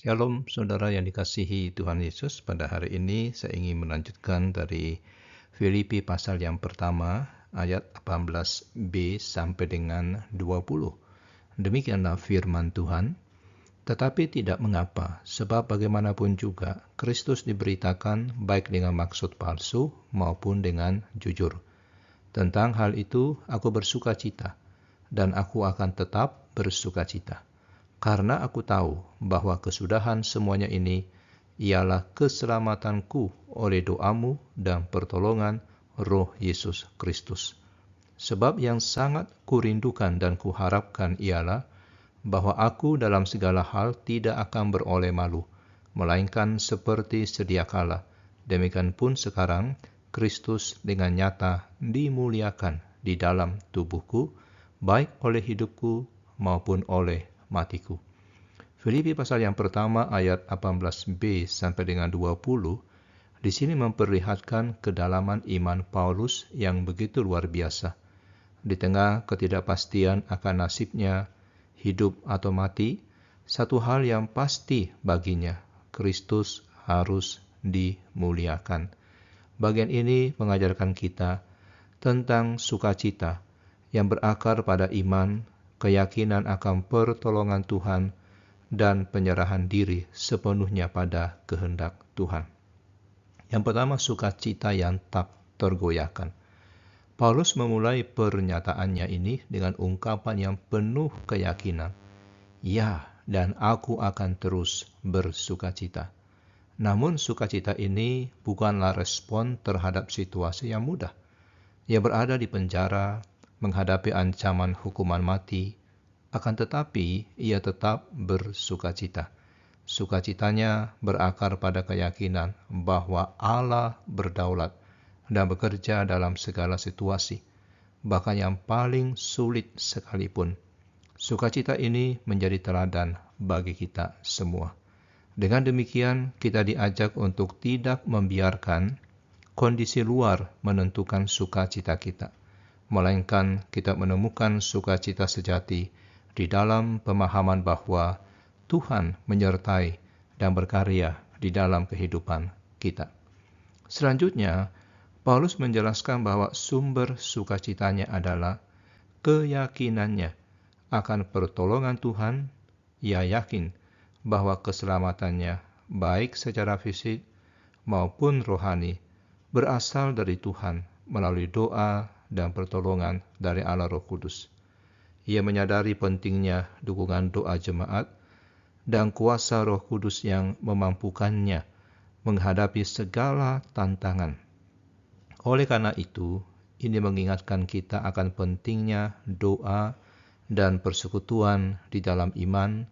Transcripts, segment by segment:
Shalom saudara yang dikasihi Tuhan Yesus. Pada hari ini saya ingin melanjutkan dari Filipi pasal yang pertama ayat 18b sampai dengan 20. Demikianlah firman Tuhan. Tetapi tidak mengapa, sebab bagaimanapun juga Kristus diberitakan baik dengan maksud palsu maupun dengan jujur. Tentang hal itu aku bersukacita, dan aku akan tetap bersukacita. Karena aku tahu bahwa kesudahan semuanya ini ialah keselamatanku oleh doamu dan pertolongan Roh Yesus Kristus. Sebab yang sangat kurindukan dan kuharapkan ialah bahwa aku dalam segala hal tidak akan beroleh malu, melainkan seperti sedia kala. Demikian pun sekarang Kristus dengan nyata dimuliakan di dalam tubuhku, baik oleh hidupku maupun oleh matiku. Filipi pasal yang pertama ayat 18b sampai dengan 20 di sini memperlihatkan kedalaman iman Paulus yang begitu luar biasa. Di tengah ketidakpastian akan nasibnya, hidup atau mati, satu hal yang pasti baginya, Kristus harus dimuliakan. Bagian ini mengajarkan kita tentang sukacita yang berakar pada iman, keyakinan akan pertolongan Tuhan, dan penyerahan diri sepenuhnya pada kehendak Tuhan. Yang pertama, sukacita yang tak tergoyahkan. Paulus memulai pernyataannya ini dengan ungkapan yang penuh keyakinan. Ya, dan aku akan terus bersukacita. Namun sukacita ini bukanlah respon terhadap situasi yang mudah. Ia berada di penjara, menghadapi ancaman hukuman mati, akan tetapi ia tetap bersukacita. Sukacitanya berakar pada keyakinan bahwa Allah berdaulat dan bekerja dalam segala situasi, bahkan yang paling sulit sekalipun. Sukacita ini menjadi teladan bagi kita semua. Dengan demikian, kita diajak untuk tidak membiarkan kondisi luar menentukan sukacita kita, melainkan kita menemukan sukacita sejati di dalam pemahaman bahwa Tuhan menyertai dan berkarya di dalam kehidupan kita. Selanjutnya, Paulus menjelaskan bahwa sumber sukacitanya adalah keyakinannya akan pertolongan Tuhan. Ia yakin bahwa keselamatannya, baik secara fisik maupun rohani, berasal dari Tuhan melalui doa dan pertolongan dari Allah Roh Kudus. Ia menyadari pentingnya dukungan doa jemaat dan kuasa Roh Kudus yang memampukannya menghadapi segala tantangan. Oleh karena itu, ini mengingatkan kita akan pentingnya doa dan persekutuan di dalam iman.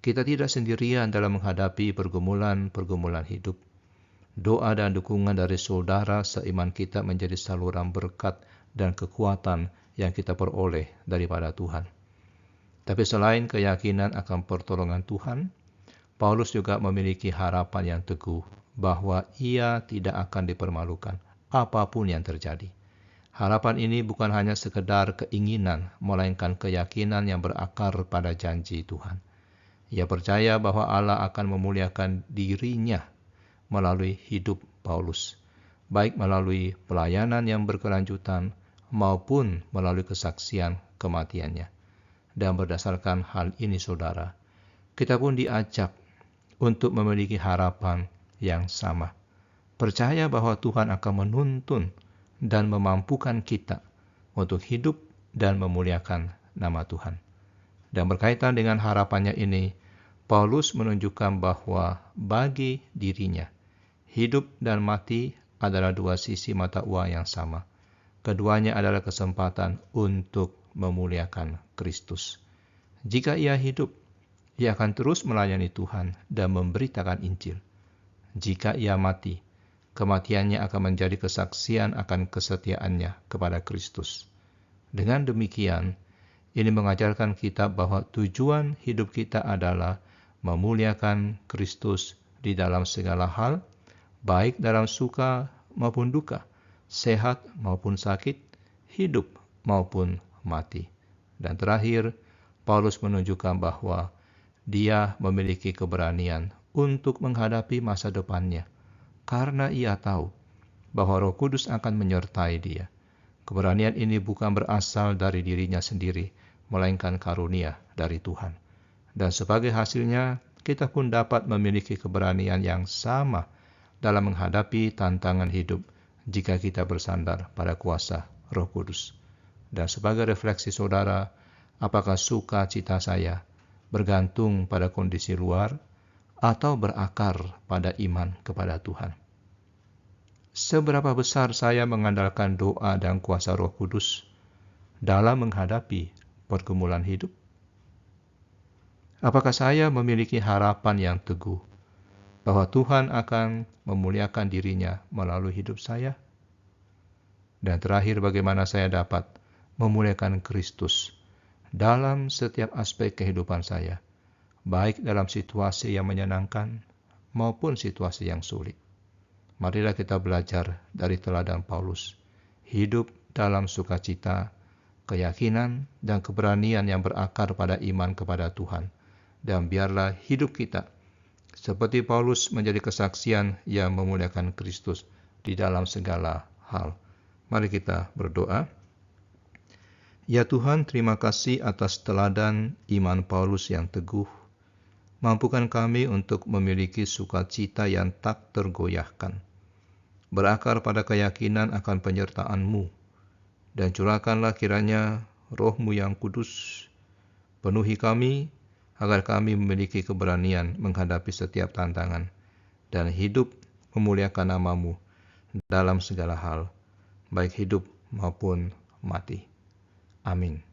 Kita tidak sendirian dalam menghadapi pergumulan-pergumulan hidup. Doa dan dukungan dari saudara seiman kita menjadi saluran berkat dan kekuatan yang kita peroleh daripada Tuhan. Tapi selain keyakinan akan pertolongan Tuhan, Paulus juga memiliki harapan yang teguh bahwa ia tidak akan dipermalukan apapun yang terjadi. Harapan ini bukan hanya sekedar keinginan, melainkan keyakinan yang berakar pada janji Tuhan. Ia percaya bahwa Allah akan memuliakan dirinya melalui hidup Paulus, baik melalui pelayanan yang berkelanjutan maupun melalui kesaksian kematiannya. Dan berdasarkan hal ini saudara, kita pun diajak untuk memiliki harapan yang sama. Percaya bahwa Tuhan akan menuntun dan memampukan kita untuk hidup dan memuliakan nama Tuhan. Dan berkaitan dengan harapannya ini, Paulus menunjukkan bahwa bagi dirinya, hidup dan mati adalah dua sisi mata uang yang sama. Keduanya adalah kesempatan untuk memuliakan Kristus. Jika ia hidup, ia akan terus melayani Tuhan dan memberitakan Injil. Jika ia mati, kematiannya akan menjadi kesaksian akan kesetiaannya kepada Kristus. Dengan demikian, ini mengajarkan kita bahwa tujuan hidup kita adalah memuliakan Kristus di dalam segala hal, baik dalam suka maupun duka, sehat maupun sakit, hidup maupun mati. Dan terakhir, Paulus menunjukkan bahwa Dia memiliki keberanian untuk menghadapi masa depannya, karena ia tahu bahwa Roh Kudus akan menyertai dia. Keberanian ini bukan berasal dari dirinya sendiri, melainkan karunia dari Tuhan. Dan sebagai hasilnya, kita pun dapat memiliki keberanian yang sama dalam menghadapi tantangan hidup jika kita bersandar pada kuasa Roh Kudus. Dan sebagai refleksi saudara, apakah sukacita saya bergantung pada kondisi luar atau berakar pada iman kepada Tuhan? Seberapa besar saya mengandalkan doa dan kuasa Roh Kudus dalam menghadapi pergumulan hidup? Apakah saya memiliki harapan yang teguh bahwa Tuhan akan memuliakan dirinya melalui hidup saya? Dan terakhir, bagaimana saya dapat memuliakan Kristus dalam setiap aspek kehidupan saya, baik dalam situasi yang menyenangkan maupun situasi yang sulit. Marilah kita belajar dari teladan Paulus, hidup dalam sukacita, keyakinan, dan keberanian yang berakar pada iman kepada Tuhan. Dan biarlah hidup kita seperti Paulus menjadi kesaksian yang memuliakan Kristus di dalam segala hal. Mari kita berdoa. Ya Tuhan, terima kasih atas teladan iman Paulus yang teguh. Mampukan kami untuk memiliki sukacita yang tak tergoyahkan, berakar pada keyakinan akan penyertaan-Mu, dan curahkanlah kiranya Roh-Mu yang kudus penuhi kami, agar kami memiliki keberanian menghadapi setiap tantangan, dan hidup memuliakan nama-Mu dalam segala hal, baik hidup maupun mati. Amin.